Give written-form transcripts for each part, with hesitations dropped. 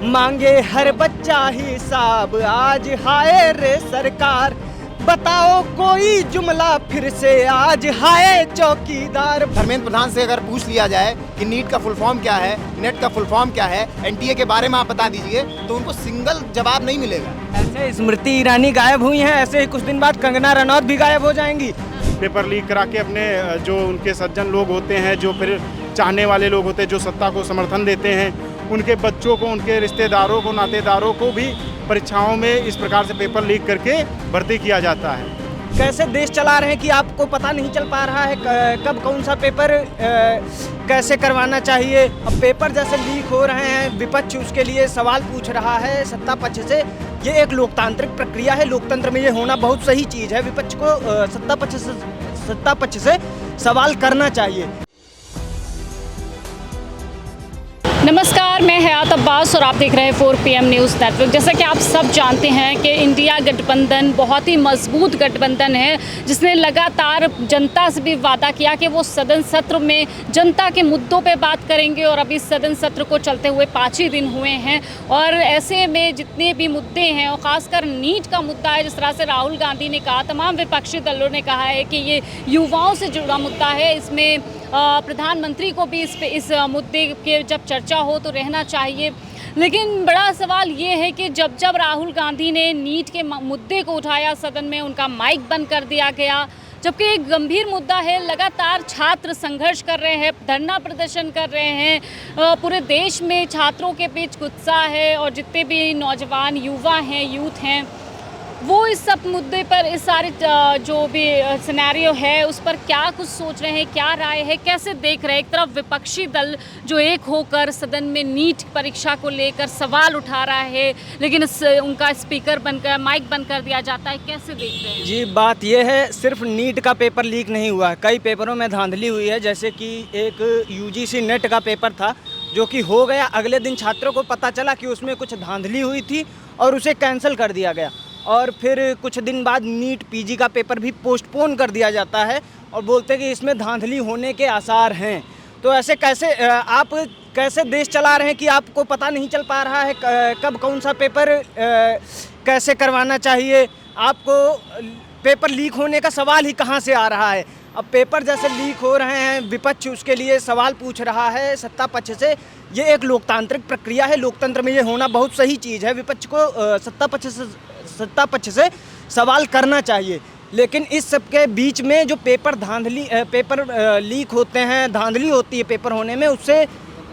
मांगे हर बच्चा हिसाब आज हाय रे सरकार। बताओ कोई जुमला फिर से आज हाय चौकीदार। धर्मेंद्र प्रधान से अगर पूछ लिया जाए कि नीट का फुल फॉर्म क्या है, नेट का फुल फॉर्म क्या है, एनटीए के बारे में आप बता दीजिए, तो उनको सिंगल जवाब नहीं मिलेगा। ऐसे स्मृति ईरानी गायब हुई हैं, ऐसे ही कुछ दिन बाद कंगना रनौत भी गायब हो जाएंगी। पेपर लीक करा के अपने जो उनके सज्जन लोग होते हैं, जो फिर चाहने वाले लोग होते हैं, जो सत्ता को समर्थन देते हैं, उनके बच्चों को, उनके रिश्तेदारों को, नातेदारों को भी परीक्षाओं में इस प्रकार से पेपर लीक करके भर्ती किया जाता है। कैसे देश चला रहे हैं कि आपको पता नहीं चल पा रहा है कब कौन सा पेपर कैसे करवाना चाहिए। अब पेपर जैसे लीक हो रहे हैं, विपक्ष उसके लिए सवाल पूछ रहा है सत्ता पक्ष से। ये एक लोकतांत्रिक प्रक्रिया है, लोकतंत्र में ये होना बहुत सही चीज़ है। विपक्ष को सत्ता पक्ष से सवाल करना चाहिए। नमस्कार, मैं हयात अब्बास और आप देख रहे हैं 4 PM न्यूज़ नेटवर्क। जैसा कि आप सब जानते हैं कि इंडिया गठबंधन बहुत ही मजबूत गठबंधन है, जिसने लगातार जनता से भी वादा किया कि वो सदन सत्र में जनता के मुद्दों पे बात करेंगे। और अभी सदन सत्र को चलते हुए 5 ही दिन हुए हैं और ऐसे में जितने भी मुद्दे हैं और ख़ासकर नीट का मुद्दा है, जिस तरह से राहुल गांधी ने कहा, तमाम विपक्षी दलों ने कहा है कि ये युवाओं से जुड़ा मुद्दा है। इसमें प्रधानमंत्री को भी इस मुद्दे के जब चर्चा हो तो रहना चाहिए। लेकिन बड़ा सवाल ये है कि जब राहुल गांधी ने नीट के मुद्दे को उठाया सदन में, उनका माइक बंद कर दिया गया। जबकि एक गंभीर मुद्दा है, लगातार छात्र संघर्ष कर रहे हैं, धरना प्रदर्शन कर रहे हैं, पूरे देश में छात्रों के बीच उत्साह है और जितने भी नौजवान युवा हैं, यूथ हैं, वो इस सब मुद्दे पर, इस सारे जो भी सिनेरियो है उस पर क्या कुछ सोच रहे हैं, क्या राय है, कैसे देख रहे हैं। एक तरफ विपक्षी दल जो एक होकर सदन में नीट परीक्षा को लेकर सवाल उठा रहा है, लेकिन उनका स्पीकर बनकर माइक बंद कर दिया जाता है। कैसे देख रहे हैं जी? बात यह है, सिर्फ नीट का पेपर लीक नहीं हुआ, कई पेपरों में धांधली हुई है। जैसे कि एक UGC नेट का पेपर था जो कि हो गया, अगले दिन छात्रों को पता चला कि उसमें कुछ धांधली हुई थी और उसे कैंसिल कर दिया गया। और फिर कुछ दिन बाद नीट PG का पेपर भी पोस्टपोन कर दिया जाता है और बोलते हैं कि इसमें धांधली होने के आसार हैं। तो ऐसे कैसे आप कैसे देश चला रहे हैं कि आपको पता नहीं चल पा रहा है कब कौन सा पेपर कैसे करवाना चाहिए। आपको पेपर लीक होने का सवाल ही कहाँ से आ रहा है? अब पेपर जैसे लीक हो रहे हैं, विपक्ष उसके लिए सवाल पूछ रहा है सत्ता पक्ष से। ये एक लोकतांत्रिक प्रक्रिया है, लोकतंत्र में ये होना बहुत सही चीज़ है। विपक्ष को सत्ता पक्ष से सवाल करना चाहिए। लेकिन इस सब के बीच में जो पेपर लीक होते हैं, धांधली होती है पेपर होने में, उससे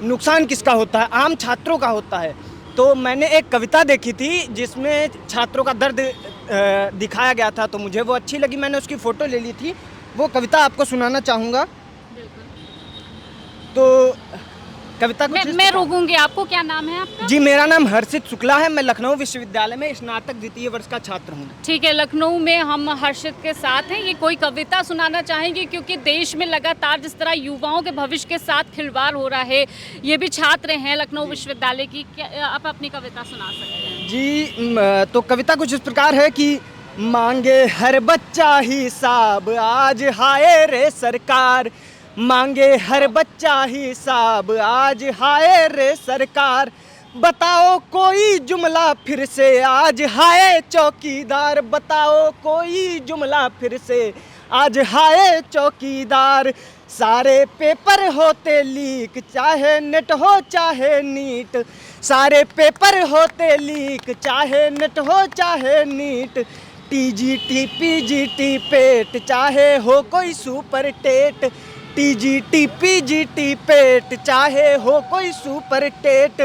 नुकसान किसका होता है? आम छात्रों का होता है। तो मैंने एक कविता देखी थी जिसमें छात्रों का दर्द दिखाया गया था, तो मुझे वो अच्छी लगी, मैंने उसकी फ़ोटो ले ली थी। वो कविता आपको सुनाना चाहूँगा। तो कविता मैं रोकूंगी आपको। क्या नाम है आपका? जी, मेरा नाम हर्षित शुक्ला है। मैं लखनऊ विश्वविद्यालय में स्नातक द्वितीय वर्ष का छात्र हूँ। ठीक है, लखनऊ में हम हर्षित के साथ हैं। ये कोई कविता सुनाना चाहेंगे? क्योंकि देश में लगातार जिस तरह युवाओं के भविष्य के साथ खिलवाड़ हो रहा है, ये भी छात्र हैं लखनऊ विश्वविद्यालय की, क्या आप अपनी कविता सुना सकते हैं? जी, तो कविता कुछ इस प्रकार है कि मांगे हर बच्चा हिसाब आज हाय रे सरकार। मांगे हर बच्चा हिसाब आज हाय रे सरकार। बताओ कोई जुमला फिर से आज हाय चौकीदार। बताओ कोई जुमला फिर से आज हाय चौकीदार। सारे पेपर होते लीक, चाहे नेट हो चाहे नीट। सारे पेपर होते लीक, चाहे नेट हो चाहे नीट। TGT PGT पेट, चाहे हो कोई सुपर टेट। TGT PGT पेट, चाहे हो कोई सुपर टेट।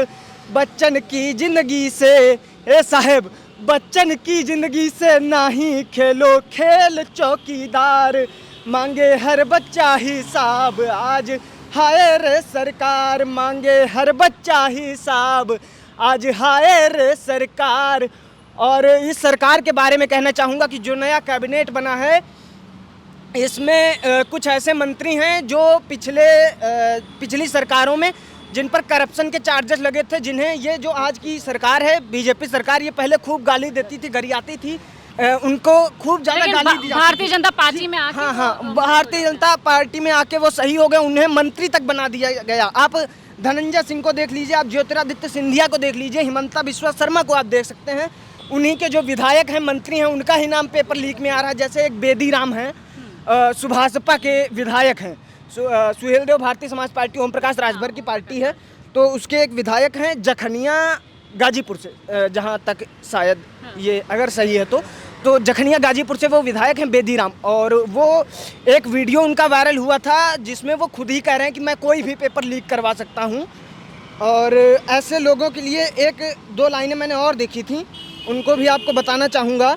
बच्चन की जिंदगी से ए साहेब, बच्चन की जिंदगी से नहीं खेलो खेल चौकीदार। मांगे हर बच्चा हिसाब आज हाय रे सरकार। मांगे हर बच्चा हिसाब आज हाय रे सरकार। और इस सरकार के बारे में कहना चाहूँगा कि जो नया कैबिनेट बना है, इसमें कुछ ऐसे मंत्री हैं जो पिछली सरकारों में जिन पर करप्शन के चार्जेस लगे थे, जिन्हें ये जो आज की सरकार है, बीजेपी सरकार, ये पहले खूब गाली देती थी, गरियाती थी, उनको खूब ज़्यादा गाली दी जाती। भारतीय जनता पार्टी में आके, हाँ, भारतीय जनता पार्टी में आके वो सही हो गए, उन्हें मंत्री तक बना दिया गया। आप धनंजय सिंह को देख लीजिए आप, ज्योतिरादित्य सिंधिया को देख लीजिए, हिमंता बिश्वा शर्मा को आप देख सकते हैं। उन्हीं के जो विधायक हैं, मंत्री हैं, उनका ही नाम पेपर लीक में आ रहा है। जैसे एक बेदी राम हैं, सुभाषपा के विधायक हैं, सुहेल देव भारतीय समाज पार्टी, ओम प्रकाश राजभर की पार्टी है, तो उसके एक विधायक हैं जखनिया गाजीपुर से, जहाँ तक शायद ये अगर सही है तो जखनिया गाजीपुर से वो विधायक हैं बेदी राम। और वो एक वीडियो उनका वायरल हुआ था जिसमें वो खुद ही कह रहे हैं कि मैं कोई भी पेपर लीक करवा सकता हूँ। और ऐसे लोगों के लिए एक दो लाइनें मैंने और देखी थी, उनको भी आपको बताना चाहूँगा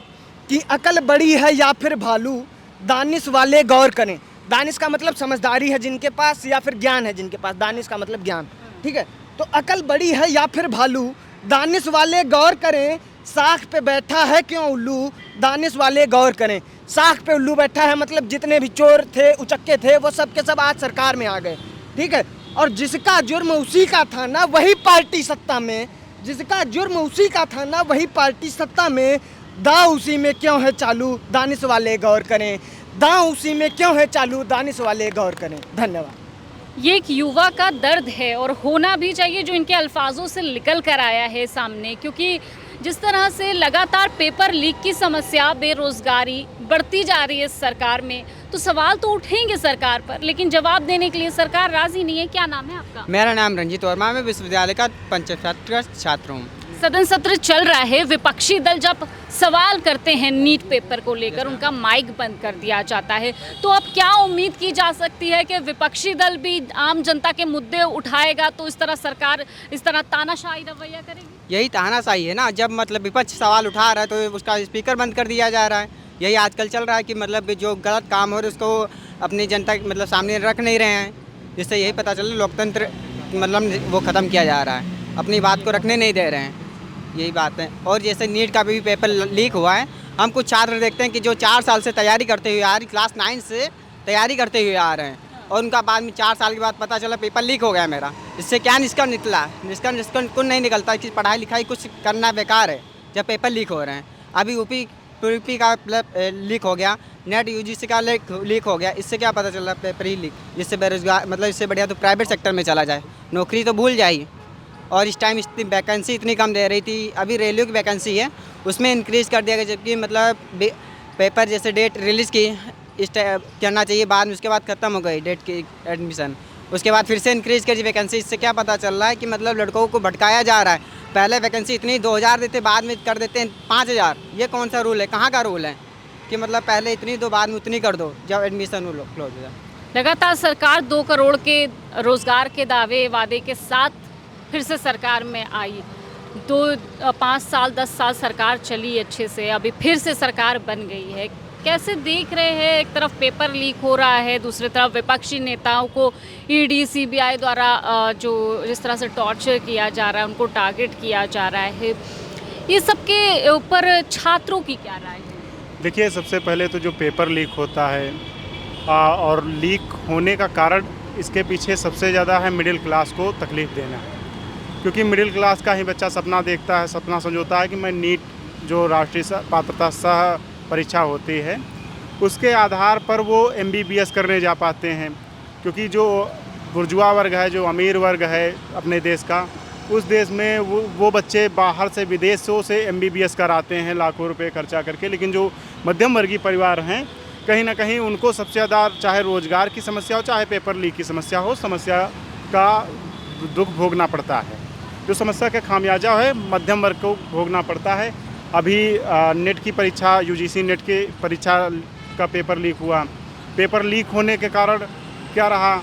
कि अकल बड़ी है या फिर भालू, दानिश वाले गौर करें। दानिश का मतलब समझदारी है जिनके पास, या फिर ज्ञान है जिनके पास, दानिश का मतलब ज्ञान, ठीक है। तो अकल बड़ी है या फिर भालू, दानिश वाले गौर करें, साख पे बैठा है क्यों उल्लू, दानिश वाले गौर करें। साख पे उल्लू बैठा है मतलब जितने भी चोर थे, उचक्के थे, वो सब के सब आज सरकार में आ गए, ठीक है। और जिसका जुर्म उसी का था ना वही पार्टी सत्ता में, जिसका जुर्म उसी का था ना वही पार्टी सत्ता में, दांव उसी में क्यों है चालू, दानिश वाले गौर करें। दांव उसी में क्यों है चालू, दानिश वाले गौर करें। धन्यवाद। ये एक युवा का दर्द है और होना भी चाहिए, जो इनके अल्फाजों से निकल कर आया है सामने। क्योंकि जिस तरह से लगातार पेपर लीक की समस्या, बेरोजगारी बढ़ती जा रही है सरकार में, तो सवाल तो उठेंगे सरकार पर, लेकिन जवाब देने के लिए सरकार राजी नहीं है। क्या नाम है आपका? मेरा नाम रंजीत वर्मा, मैं विश्वविद्यालय का पंचम छात्र हूँ। सदन सत्र चल रहा है, विपक्षी दल जब सवाल करते हैं नीट पेपर को लेकर, उनका माइक बंद कर दिया जाता है। तो अब क्या उम्मीद की जा सकती है कि विपक्षी दल भी आम जनता के मुद्दे उठाएगा, तो इस तरह सरकार इस तरह तानाशाही रवैया करेगी? यही तानाशाही है ना, जब मतलब विपक्ष सवाल उठा रहा है तो उसका स्पीकर बंद कर दिया जा रहा है। यही आजकल चल रहा है कि मतलब जो गलत काम हो रहे उसको अपनी जनता मतलब सामने रख नहीं रहे हैं, जिससे यही पता चल लोकतंत्र मतलब वो ख़त्म किया जा रहा है, अपनी बात को रखने नहीं दे रहे हैं, यही बात है। और जैसे नीट का भी पेपर लीक हुआ है, हम कुछ छात्र देखते हैं कि जो 4 साल से तैयारी करते हुए आ रही, क्लास 9 से तैयारी करते हुए आ रहे हैं, और उनका बाद में 4 साल के बाद पता चला पेपर लीक हो गया मेरा। इससे क्या निष्कर्ष निकला? निष्कर्ष कुछ नहीं निकलता कि पढ़ाई लिखाई कुछ करना बेकार है जब पेपर लीक हो रहे हैं। अभी यूपी का लीक हो गया, नेट यूजीसी का लीक हो गया, इससे क्या पता चल रहा है? पेपर ही लीक। जिससे बेरोजगार मतलब इससे बढ़िया तो प्राइवेट सेक्टर में चला जाए, नौकरी तो भूल जाइए। और इस टाइम इतनी वैकेंसी इतनी कम दे रही थी, अभी रेलवे की वैकेंसी है उसमें इंक्रीज़ कर दिया गया, जबकि मतलब पेपर जैसे डेट रिलीज़ की इस करना चाहिए, बाद में उसके बाद ख़त्म हो गई डेट की एडमिशन, उसके बाद फिर से इंक्रीज़ करी वैकेंसी। इससे क्या पता चल रहा है कि मतलब लड़कों को भटकाया जा रहा है। पहले वैकेंसी इतनी 2000 देते, बाद में कर देते हैं 5000। ये कौन सा रूल है? कहाँ का रूल है कि मतलब पहले इतनी दो बाद में उतनी कर दो जब एडमिशन क्लोज हो जाए? लगातार सरकार 2 करोड़ के रोजगार के दावे वादे के साथ फिर से सरकार में आई। 5 साल 10 साल सरकार चली अच्छे से, अभी फिर से सरकार बन गई है। कैसे देख रहे हैं? एक तरफ पेपर लीक हो रहा है, दूसरी तरफ विपक्षी नेताओं को ईडी सीबीआई द्वारा जो जिस तरह से टॉर्चर किया जा रहा है, उनको टारगेट किया जा रहा है। ये सब के ऊपर छात्रों की क्या राय है? देखिए, सबसे पहले तो जो पेपर लीक होता है और लीक होने का कारण इसके पीछे सबसे ज़्यादा है मिडिल क्लास को तकलीफ़ देना। क्योंकि मिडिल क्लास का ही बच्चा सपना देखता है, सपना संजोता है कि मैं नीट जो राष्ट्रीय पात्रता सह परीक्षा होती है उसके आधार पर वो MBBS करने जा पाते हैं। क्योंकि जो बुर्जुआ वर्ग है, जो अमीर वर्ग है अपने देश का, उस देश में वो बच्चे बाहर से विदेशों से MBBS कराते हैं लाखों रुपए खर्चा करके। लेकिन जो मध्यम वर्गीय परिवार हैं, कहीं ना कहीं उनको सबसे ज़्यादा चाहे रोज़गार की समस्या हो, चाहे पेपर लीक की समस्या हो, समस्या का दुख भोगना पड़ता है। जो समस्या का खामियाजा है मध्यम वर्ग को भोगना पड़ता है। अभी नेट की परीक्षा, UGC नेट की परीक्षा का पेपर लीक हुआ। पेपर लीक होने के कारण क्या रहा,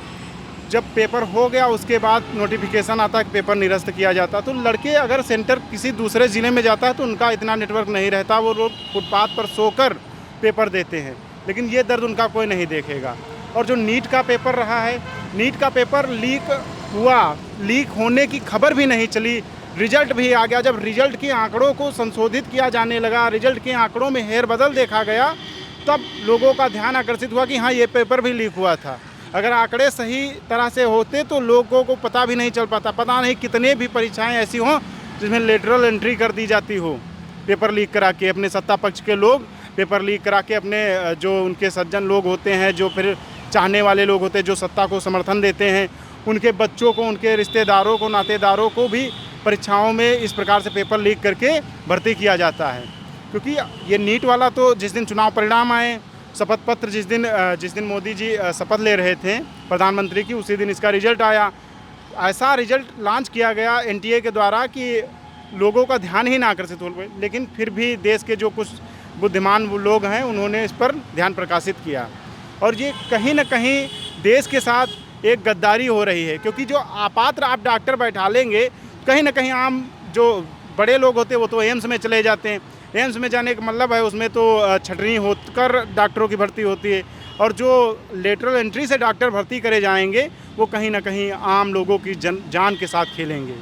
जब पेपर हो गया उसके बाद नोटिफिकेशन आता है कि पेपर निरस्त किया जाता। तो लड़के अगर सेंटर किसी दूसरे ज़िले में जाता है तो उनका इतना नेटवर्क नहीं रहता, वो लोग फुटपाथ पर सोकर पेपर देते हैं, लेकिन ये दर्द उनका कोई नहीं देखेगा। और जो नीट का पेपर रहा है, नीट का पेपर लीक हुआ, लीक होने की खबर भी नहीं चली, रिजल्ट भी आ गया। जब रिजल्ट के आंकड़ों को संशोधित किया जाने लगा, रिजल्ट के आंकड़ों में हेरबदल देखा गया, तब लोगों का ध्यान आकर्षित हुआ कि हाँ, ये पेपर भी लीक हुआ था। अगर आंकड़े सही तरह से होते तो लोगों को पता भी नहीं चल पाता। पता नहीं कितने भी परीक्षाएं ऐसी हों जिसमें लेटरल एंट्री कर दी जाती हो, पेपर लीक करा के। अपने सत्ता पक्ष के लोग पेपर लीक करा के अपने जो उनके सज्जन लोग होते हैं, जो फिर चाहने वाले लोग होते हैं, जो सत्ता को समर्थन देते हैं, उनके बच्चों को, उनके रिश्तेदारों को, नातेदारों को भी परीक्षाओं में इस प्रकार से पेपर लीक करके भर्ती किया जाता है। क्योंकि ये नीट वाला तो जिस दिन चुनाव परिणाम आए, शपथ पत्र जिस दिन मोदी जी शपथ ले रहे थे प्रधानमंत्री की, उसी दिन इसका रिजल्ट आया। ऐसा रिजल्ट लॉन्च किया गया एनटीए के द्वारा कि लोगों का ध्यान ही ना आकर्षित हो गए, लेकिन फिर भी देश के जो कुछ बुद्धिमान लोग हैं उन्होंने इस पर ध्यान प्रकाशित किया। और ये कहीं ना कहीं देश के साथ एक गद्दारी हो रही है, क्योंकि जो अपात्र आप डॉक्टर बैठा लेंगे, कहीं ना कहीं आम जो बड़े लोग होते हैं वो तो एम्स में चले जाते हैं। एम्स में जाने का मतलब है उसमें तो छटनी होकर डॉक्टरों की भर्ती होती है, और जो लेटरल एंट्री से डॉक्टर भर्ती करे जाएंगे वो कहीं ना कहीं आम लोगों की जान के साथ खेलेंगे।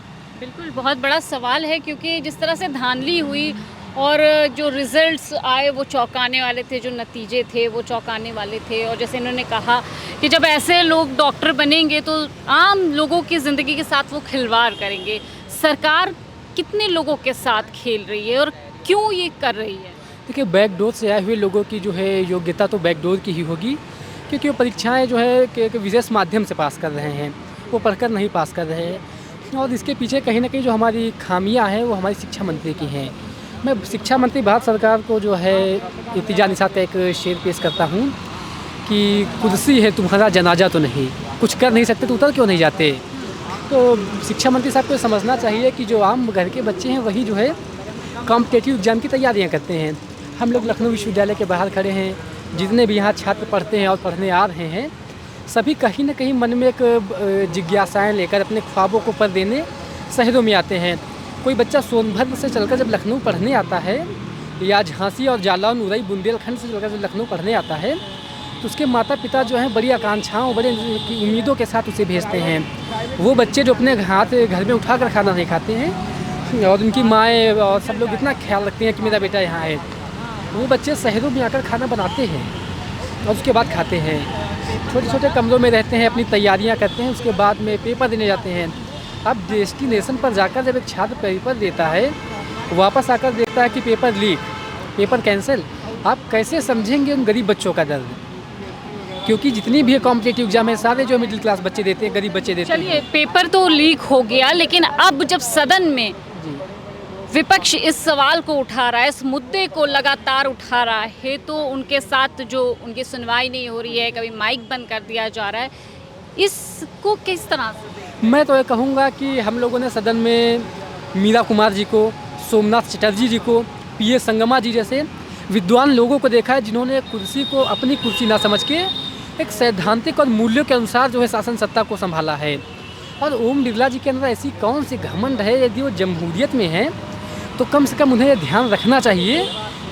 बिल्कुल, बहुत बड़ा सवाल है, क्योंकि जिस तरह से धांधली हुई और जो रिजल्ट्स आए वो चौंकाने वाले थे, जो नतीजे थे वो चौंकाने वाले थे। और जैसे इन्होंने कहा कि जब ऐसे लोग डॉक्टर बनेंगे तो आम लोगों की ज़िंदगी के साथ वो खिलवाड़ करेंगे। सरकार कितने लोगों के साथ खेल रही है और क्यों ये कर रही है? देखिए, बैकडोर से आए हुए लोगों की जो है योग्यता तो बैकडोर की ही होगी, क्योंकि वो परीक्षाएं जो है कि विशेष माध्यम से पास कर रहे हैं, वो पढ़कर नहीं पास कर रहे हैं। और इसके पीछे कहीं ना कहीं जो हमारी खामियां हैं वो हमारी शिक्षा मंत्री की हैं। मैं शिक्षा मंत्री भारत सरकार को जो है इल्तिजा निसात का एक शेर पेश करता हूँ कि कुर्सी है तुम्हारा जनाजा तो नहीं, कुछ कर नहीं सकते तो उतर क्यों नहीं जाते। तो शिक्षा मंत्री साहब को समझना चाहिए कि जो आम घर के बच्चे हैं वही जो है कॉम्पिटिटिव एग्जाम की तैयारियां करते हैं। हम लोग लखनऊ विश्वविद्यालय के बाहर खड़े हैं, जितने भी यहाँ छात्र पढ़ते हैं और पढ़ने आ रहे हैं, सभी कहीं ना कहीं मन में एक जिज्ञासाएँ लेकर अपने ख्वाबों को पर देने शहरों में आते हैं। कोई बच्चा सोनभद्र से चलकर जब लखनऊ पढ़ने आता है, या झांसी और जालौन, उरई, बुंदेलखंड से चलकर जब लखनऊ पढ़ने आता है, तो उसके माता पिता जो हैं बड़ी आकांक्षाओं, बड़े उम्मीदों के साथ उसे भेजते हैं। वो बच्चे जो अपने हाथ घर में उठा कर खाना नहीं खाते हैं, और उनकी माएँ और सब लोग इतना ख्याल रखते हैं कि मेरा बेटा यहाँ है, वो बच्चे शहरों में आकर खाना बनाते हैं और उसके बाद खाते हैं। छोटे छोटे कमरों में रहते हैं, अपनी तैयारियाँ करते हैं, उसके बाद में पेपर देने जाते हैं। अब डेस्टिनेशन पर जाकर जब एक छात्र पेपर देता है, वापस आकर देखता है कि पेपर लीक, पेपर कैंसिल, आप कैसे समझेंगे उन गरीब बच्चों का दर्द? क्योंकि जितनी भी कॉम्पिटिटिव एग्जाम है सारे जो मिडिल क्लास बच्चे देते हैं, गरीब बच्चे देते हैं। चलिए, पेपर तो लीक हो गया, लेकिन अब जब सदन में विपक्ष इस सवाल को उठा रहा है, इस मुद्दे को लगातार उठा रहा है, तो उनके साथ जो उनकी सुनवाई नहीं हो रही है, कभी माइक बंद कर दिया जा रहा है, इसको किस तरह से? मैं तो ये कहूँगा कि हम लोगों ने सदन में मीरा कुमार जी को, सोमनाथ चटर्जी जी को, पी एस संगमा जी जैसे विद्वान लोगों को देखा है, जिन्होंने कुर्सी को अपनी कुर्सी ना समझ के एक सैद्धांतिक और मूल्यों के अनुसार जो है शासन सत्ता को संभाला है। और ओम बिरला जी के अंदर ऐसी कौन सी घमंड है? यदि वो जमहूरियत में हैं तो कम से कम उन्हें ये ध्यान रखना चाहिए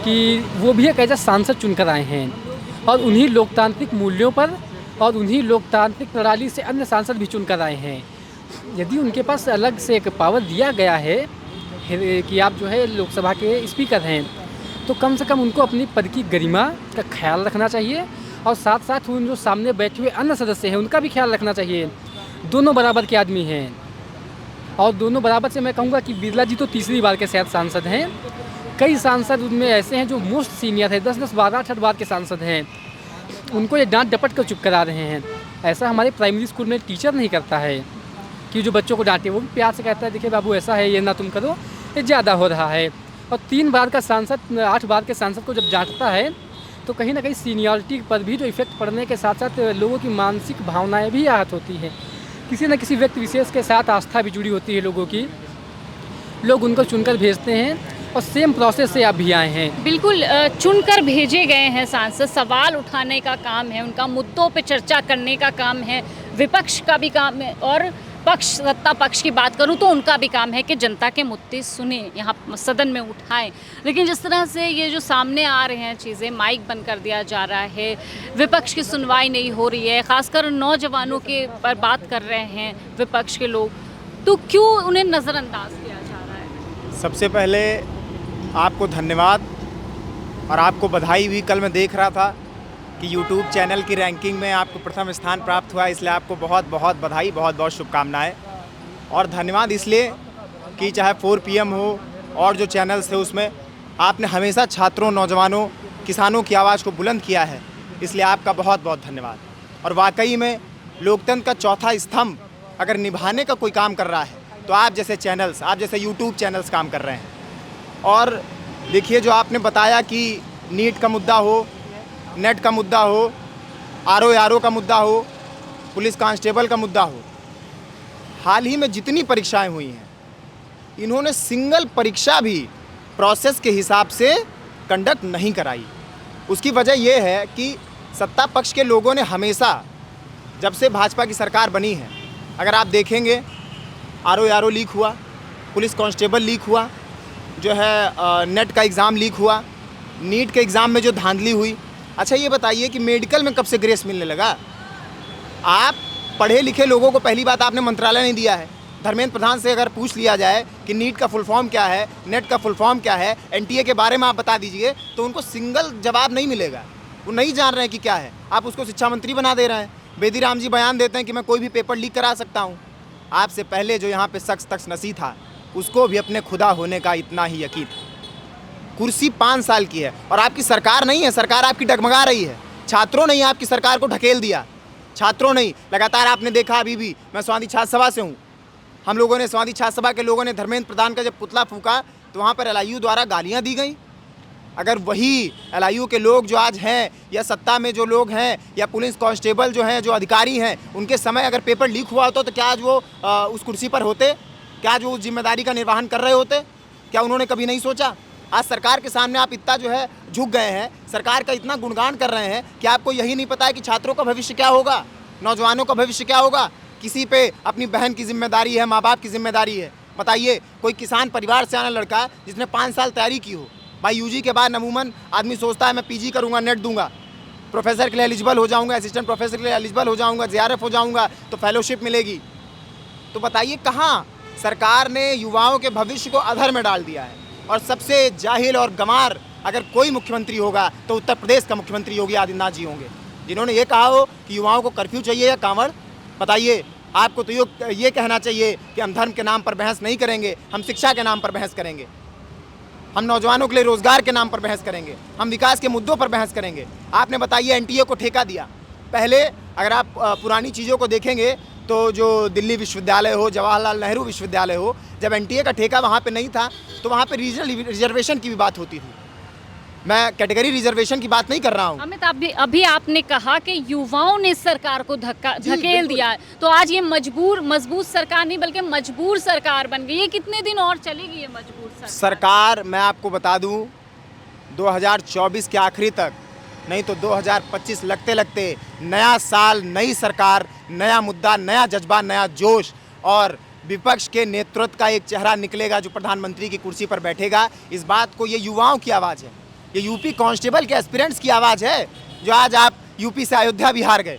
कि वो भी एक ऐसा सांसद चुनकर आए हैं, और उन्हीं लोकतांत्रिक मूल्यों पर और उन्हीं लोकतांत्रिक प्रणाली से अन्य सांसद भी चुनकर आए हैं। यदि उनके पास अलग से एक पावर दिया गया है कि आप जो है लोकसभा के स्पीकर हैं, तो कम से कम उनको अपनी पद की गरिमा का ख्याल रखना चाहिए, और साथ साथ उन जो सामने बैठे हुए अन्य सदस्य हैं उनका भी ख्याल रखना चाहिए। दोनों बराबर के आदमी हैं, और दोनों बराबर से मैं कहूँगा कि बिरला जी तो तीसरी बार के शायद सांसद हैं। कई सांसद उनमें ऐसे हैं जो मोस्ट सीनियर है, 10-10, 12-8 बार के सांसद हैं, उनको ये डांट डपट कर चुप करा रहे हैं। ऐसा हमारे प्राइमरी स्कूल में टीचर नहीं करता है कि जो बच्चों को डांटे, वो भी प्यार से कहता है देखिए बाबू ऐसा है, ये ना तुम करो, ये ज़्यादा हो रहा है। और 3 बार का सांसद 8 बार के सांसद को जब डांटता है तो कहीं ना कहीं सीनियरिटी पर भी जो इफेक्ट पड़ने के साथ साथ लोगों की मानसिक भावनाएं भी आहत होती हैं। किसी न किसी व्यक्ति विशेष के साथ आस्था भी जुड़ी होती है लोगों की, लोग उनको चुनकर भेजते हैं, और सेम प्रोसेस से आप भी आए हैं। बिल्कुल, चुनकर भेजे गए हैं सांसद, सवाल उठाने का काम है उनका, मुद्दों पे चर्चा करने का काम है, विपक्ष का भी काम है, और पक्ष, सत्ता पक्ष की बात करूं तो उनका भी काम है कि जनता के मुद्दे सुने, यहाँ सदन में उठाएं। लेकिन जिस तरह से ये जो सामने आ रहे हैं चीज़ें, माइक बंद कर दिया जा रहा है, विपक्ष की सुनवाई नहीं हो रही है, खासकर नौजवानों के पर बात कर रहे हैं विपक्ष के लोग, तो क्यों उन्हें नज़रअंदाज किया जा रहा है? सबसे पहले आपको धन्यवाद और आपको बधाई भी। कल मैं देख रहा था कि YouTube चैनल की रैंकिंग में आपको प्रथम स्थान प्राप्त हुआ, इसलिए आपको बहुत बहुत बधाई, बहुत बहुत शुभकामनाएं। और धन्यवाद इसलिए कि चाहे 4 PM हो और जो चैनल्स थे उसमें आपने हमेशा छात्रों, नौजवानों, किसानों की आवाज़ को बुलंद किया है, इसलिए आपका बहुत बहुत धन्यवाद। और वाकई में लोकतंत्र का चौथा स्तंभ अगर निभाने का कोई काम कर रहा है तो आप जैसे चैनल्स, आप जैसे यूट्यूब चैनल्स काम कर रहे हैं। और देखिए, जो आपने बताया कि नीट का मुद्दा हो, नेट का मुद्दा हो, आरओ का मुद्दा हो, पुलिस कांस्टेबल का मुद्दा हो, हाल ही में जितनी परीक्षाएं हुई हैं, इन्होंने सिंगल परीक्षा भी प्रोसेस के हिसाब से कंडक्ट नहीं कराई। उसकी वजह यह है कि सत्ता पक्ष के लोगों ने हमेशा, जब से भाजपा की सरकार बनी है, अगर आप देखेंगे, आरओ लीक हुआ, पुलिस कांस्टेबल लीक हुआ, जो है नेट का एग्ज़ाम लीक हुआ, नीट के एग्ज़ाम में जो धांधली हुई। अच्छा ये बताइए कि मेडिकल में कब से ग्रेस मिलने लगा? आप पढ़े लिखे लोगों को पहली बात आपने मंत्रालय नहीं दिया है। धर्मेंद्र प्रधान से अगर पूछ लिया जाए कि नीट का फुल फॉर्म क्या है, नेट का फुल फॉर्म क्या है, एनटीए के बारे में आप बता दीजिए, तो उनको सिंगल जवाब नहीं मिलेगा। वो नहीं जान रहे हैं कि क्या है। आप उसको शिक्षा मंत्री बना दे रहे हैं। बेदीराम जी बयान देते हैं कि मैं कोई भी पेपर लीक करा सकता हूँ। आपसे पहले जो यहाँ पे शख्स तख्शनसी था, उसको भी अपने खुदा होने का इतना ही यकीन था। कुर्सी 5 साल की है और आपकी सरकार नहीं है, सरकार आपकी डगमगा रही है। छात्रों ने आपकी सरकार को ढकेल दिया, छात्रों नहीं। लगातार आपने देखा, अभी भी मैं स्वाधीन छात्र सभा से हूँ, हम लोगों ने, स्वाधीन छात्र सभा के लोगों ने धर्मेंद्र प्रधान का जब पुतला फूका तो वहाँ पर एलआईयू द्वारा गालियाँ दी गई। अगर वही एलआईयू के लोग जो आज हैं, या सत्ता में जो लोग हैं, या पुलिस कांस्टेबल जो हैं, जो अधिकारी हैं, उनके समय अगर पेपर लीक हुआ होता तो क्या आज वो उस कुर्सी पर होते? क्या आज वो उस जिम्मेदारी का निर्वहन कर रहे होते? क्या उन्होंने कभी नहीं सोचा? आज सरकार के सामने आप इतना जो है झुक गए हैं, सरकार का इतना गुणगान कर रहे हैं कि आपको यही नहीं पता है कि छात्रों का भविष्य क्या होगा, नौजवानों का भविष्य क्या होगा। किसी पे अपनी बहन की जिम्मेदारी है, माँ बाप की जिम्मेदारी है। बताइए, कोई किसान परिवार से आना लड़का जिसने 5 साल तैयारी की हो, भाई यूजी के बाद अमूमन आदमी सोचता है मैं पीजी करूँगा, नेट दूंगा, प्रोफेसर के लिए एलिजिबल हो जाऊँगा, असिस्टेंट प्रोफेसर के लिए एलिजिबल हो जाऊँगा, जेआरएफ हो जाऊँगा तो फेलोशिप मिलेगी। तो बताइए, कहाँ सरकार ने युवाओं के भविष्य को अधर में डाल दिया है। और सबसे जाहिल और गंवार अगर कोई मुख्यमंत्री होगा तो उत्तर प्रदेश का मुख्यमंत्री योगी आदित्यनाथ जी होंगे, जिन्होंने ये कहा हो कि युवाओं को कर्फ्यू चाहिए या कांवड़। बताइए, आपको तो ये कहना चाहिए कि हम धर्म के नाम पर बहस नहीं करेंगे, हम शिक्षा के नाम पर बहस करेंगे, हम नौजवानों के लिए रोजगार के नाम पर बहस करेंगे, हम विकास के मुद्दों पर बहस करेंगे। आपने बताइए, एनटीए को ठेका दिया। पहले अगर आप पुरानी चीज़ों को देखेंगे तो जो दिल्ली विश्वविद्यालय हो, जवाहरलाल नेहरू विश्वविद्यालय हो, जब एनटीए का ठेका वहाँ पे नहीं था तो वहाँ पे रीजनल रिजर्वेशन की भी बात होती थी। मैं कैटेगरी रिजर्वेशन की बात नहीं कर रहा हूँ। अमित, अभी आपने कहा कि युवाओं ने सरकार को धकेल दिया है, तो आज ये मजबूत सरकार नहीं बल्कि मजबूर सरकार बन गई। ये कितने दिन और चलेगी ये मजबूर सरकार? मैं आपको बता दूँ, 2024 के आखिरी तक, नहीं तो 2025 लगते लगते नया साल, नई सरकार, नया मुद्दा, नया जज्बा, नया जोश और विपक्ष के नेतृत्व का एक चेहरा निकलेगा जो प्रधानमंत्री की कुर्सी पर बैठेगा। इस बात को, ये युवाओं की आवाज़ है, ये यूपी कांस्टेबल के एस्पिरेंट्स की आवाज़ है जो आज आप यूपी से अयोध्या बिहार गए।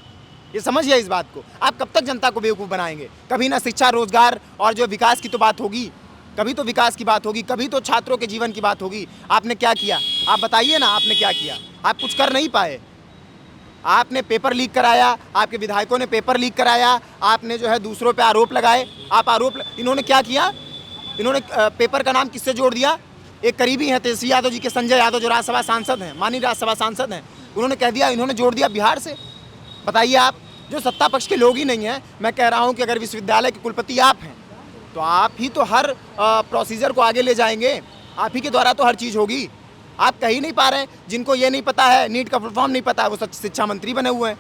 ये समझिए इस बात को। आप कब तक जनता को बेवकूफ़ बनाएंगे? कभी ना शिक्षा, रोजगार और जो विकास की तो बात होगी, कभी तो विकास की बात होगी, कभी तो छात्रों के जीवन की बात होगी। आपने क्या किया? आप बताइए ना, आपने क्या किया? आप कुछ कर नहीं पाए। आपने पेपर लीक कराया, आपके विधायकों ने पेपर लीक कराया, आपने जो है दूसरों पे आरोप लगाए। इन्होंने क्या किया? इन्होंने पेपर का नाम किससे जोड़ दिया? एक करीबी हैं तेजस्वी यादव जी के, संजय यादव, जो राज्यसभा सांसद हैं, माननीय राज्यसभा सांसद हैं, उन्होंने कह दिया, इन्होंने जोड़ दिया बिहार से। बताइए आप, जो सत्ता पक्ष के लोग ही नहीं हैं। मैं कह रहा हूँ कि अगर विश्वविद्यालय के कुलपति आप हैं तो आप ही तो हर प्रोसीजर को आगे ले जाएंगे, आप ही के द्वारा तो हर चीज़ होगी। आप कह ही नहीं पा रहे हैं। जिनको ये नहीं पता है, नीट का फुल फॉर्म नहीं पता है, वो शिक्षा मंत्री बने हुए हैं।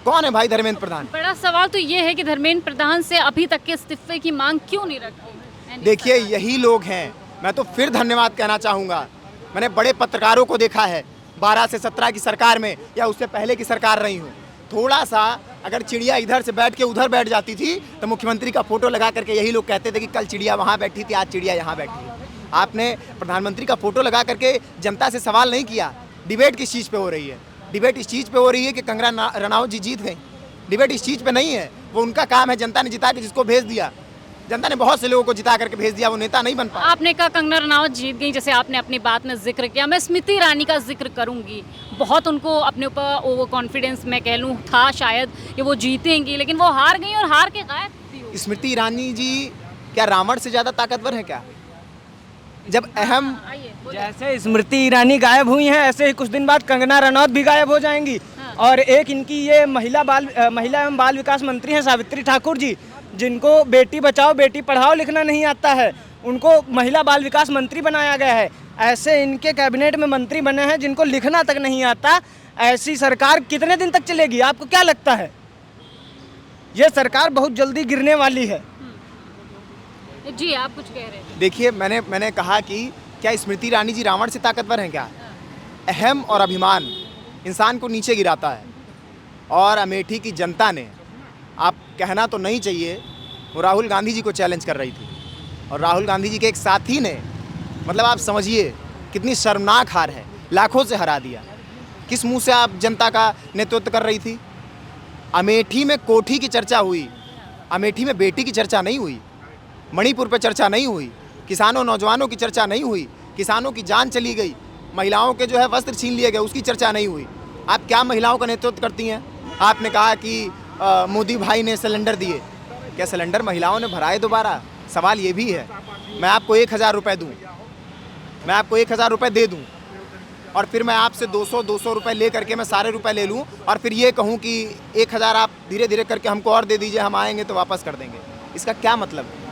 कौन है भाई धर्मेंद्र प्रधान? बड़ा सवाल तो ये है कि धर्मेंद्र प्रधान से अभी तक के इस्तीफे की मांग क्यों नहीं रखी? देखिए, यही लोग हैं। मैं तो फिर धन्यवाद कहना चाहूँगा। मैंने बड़े पत्रकारों को देखा है 12 से 17 की सरकार में, या उससे पहले की सरकार रही हूँ। थोड़ा सा अगर चिड़िया इधर से बैठ के उधर बैठ जाती थी तो मुख्यमंत्री का फोटो लगा करके यही लोग कहते थे कि कल चिड़िया वहाँ बैठी थी, आज चिड़िया यहाँ बैठी है। आपने प्रधानमंत्री का फोटो लगा करके जनता से सवाल नहीं किया। डिबेट किस चीज़ पे हो रही है? डिबेट इस चीज़ पे हो रही है कि कंगना रनौत जी जीत गई। डिबेट इस चीज़ पे नहीं है। वो उनका काम है, जनता ने जिता के जिसको भेज दिया। जनता ने बहुत से लोगों को जिता करके भेज दिया, वो नेता नहीं बन पाया। आपने कहा कंगना रनौत जीत गई, जैसे आपने अपनी बात में जिक्र किया। मैं स्मृति ईरानी का जिक्र करूंगी। बहुत उनको अपने ऊपर ओवर कॉन्फिडेंस मैं कह लूँ था शायद कि वो जीतेंगी, लेकिन वो हार गई और हार के गायब थी। स्मृति ईरानी जी क्या रावण से ज़्यादा ताकतवर है क्या? जब अहम, जैसे स्मृति ईरानी गायब हुई हैं, ऐसे ही कुछ दिन बाद कंगना रनौत भी गायब हो जाएंगी। और एक इनकी ये महिला एवं बाल विकास मंत्री हैं सावित्री ठाकुर जी, जिनको बेटी बचाओ बेटी पढ़ाओ लिखना नहीं आता है, उनको महिला बाल विकास मंत्री बनाया गया है। ऐसे इनके कैबिनेट में मंत्री बने हैं जिनको लिखना तक नहीं आता। ऐसी सरकार कितने दिन तक चलेगी, आपको क्या लगता है? ये सरकार बहुत जल्दी गिरने वाली है। जी आप कुछ कह रहे थे। देखिए, मैंने कहा कि क्या स्मृति ईरानी जी रावण से ताकतवर हैं क्या? अहम और अभिमान इंसान को नीचे गिराता है। और अमेठी की जनता ने, आप कहना तो नहीं चाहिए, वो राहुल गांधी जी को चैलेंज कर रही थी, और राहुल गांधी जी के एक साथी ने, मतलब आप समझिए कितनी शर्मनाक हार है, लाखों से हरा दिया। किस मुंह से आप जनता का नेतृत्व कर रही थी? अमेठी में कोठी की चर्चा हुई, अमेठी में बेटी की चर्चा नहीं हुई, मणिपुर पर चर्चा नहीं हुई, किसानों नौजवानों की चर्चा नहीं हुई, किसानों की जान चली गई, महिलाओं के जो है वस्त्र छीन लिए गए, उसकी चर्चा नहीं हुई। आप क्या महिलाओं का नेतृत्व करती हैं? आपने कहा कि मोदी भाई ने सिलेंडर दिए, क्या सिलेंडर महिलाओं ने भराए दोबारा? सवाल ये भी है। मैं आपको 1000 रुपये दूँ, मैं आपको 1000 रुपये दे दूँ, और फिर मैं आपसे 200 रुपये ले करके मैं सारे रुपए ले लूँ, और फिर ये कहूँ कि 1000 आप धीरे धीरे करके हमको और दे दीजिए, हम आएंगे तो वापस कर देंगे। इसका क्या मतलब है?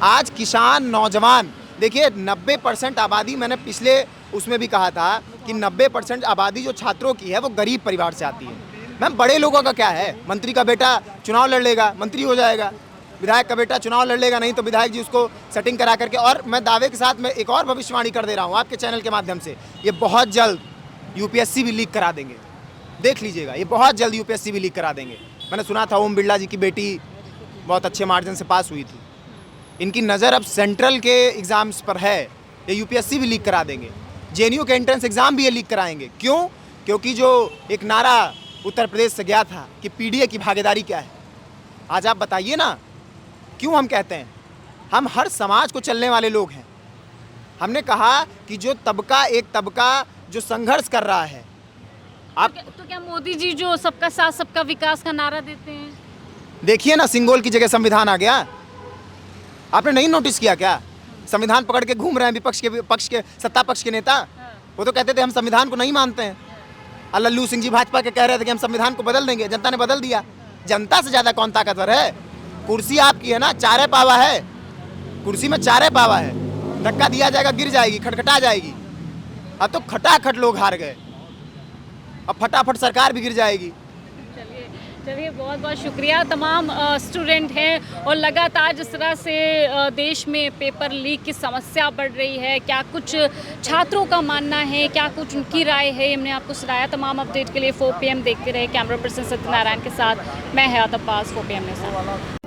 आज किसान नौजवान, देखिए 90% आबादी, मैंने पिछले उसमें भी कहा था कि 90% आबादी जो छात्रों की है वो गरीब परिवार से आती है। मैम, बड़े लोगों का क्या है? मंत्री का बेटा चुनाव लड़ लेगा, मंत्री हो जाएगा, विधायक का बेटा चुनाव लड़ लेगा, नहीं तो विधायक जी उसको सेटिंग करा करके। और मैं दावे के साथ मैं एक और भविष्यवाणी कर दे रहा हूँ आपके चैनल के माध्यम से, ये बहुत जल्द यूपीएससी भी लीक करा देंगे, देख लीजिएगा, ये बहुत जल्द यूपीएससी भी लीक करा देंगे। मैंने सुना था ओम बिरला जी की बेटी बहुत अच्छे मार्जिन से पास हुई थी। इनकी नज़र अब सेंट्रल के एग्ज़ाम्स पर है, ये यूपीएससी भी लीक करा देंगे, जेएनयू के एंट्रेंस एग्ज़ाम भी ये लीक कराएंगे। क्यों? क्योंकि जो एक नारा उत्तर प्रदेश से गया था कि पीडीए की भागीदारी क्या है, आज आप बताइए ना, क्यों हम कहते हैं? हम हर समाज को चलने वाले लोग हैं। हमने कहा कि जो तबका, एक तबका जो संघर्ष कर रहा है, आप तो क्या मोदी जी जो सबका साथ सबका विकास का नारा देते हैं? देखिए ना, सिंगोल की जगह संविधान आ गया। आपने नहीं नोटिस किया क्या? संविधान पकड़ के घूम रहे हैं विपक्ष के सत्ता पक्ष के नेता। वो तो कहते थे हम संविधान को नहीं मानते हैं, और लल्लू सिंह जी भाजपा के कह रहे थे कि हम संविधान को बदल देंगे। जनता ने बदल दिया। जनता से ज़्यादा कौन ताकतवर है? कुर्सी आपकी है ना, 4 पावा है, कुर्सी में 4 पावा है, धक्का दिया जाएगा गिर जाएगी, खटखटा जाएगी। अब तो खटाखट लोग हार गए, अब फटाफट सरकार भी गिर जाएगी। चलिए बहुत बहुत शुक्रिया। तमाम स्टूडेंट हैं, और लगातार जिस तरह से देश में पेपर लीक की समस्या बढ़ रही है, क्या कुछ छात्रों का मानना है, क्या कुछ उनकी राय है, हमने आपको सुनाया। तमाम अपडेट के लिए 4 PM देखते रहे। कैमरा पर्सन सत्यनारायण के साथ मैं हयात अब्बास, 4 PM न्यूज़।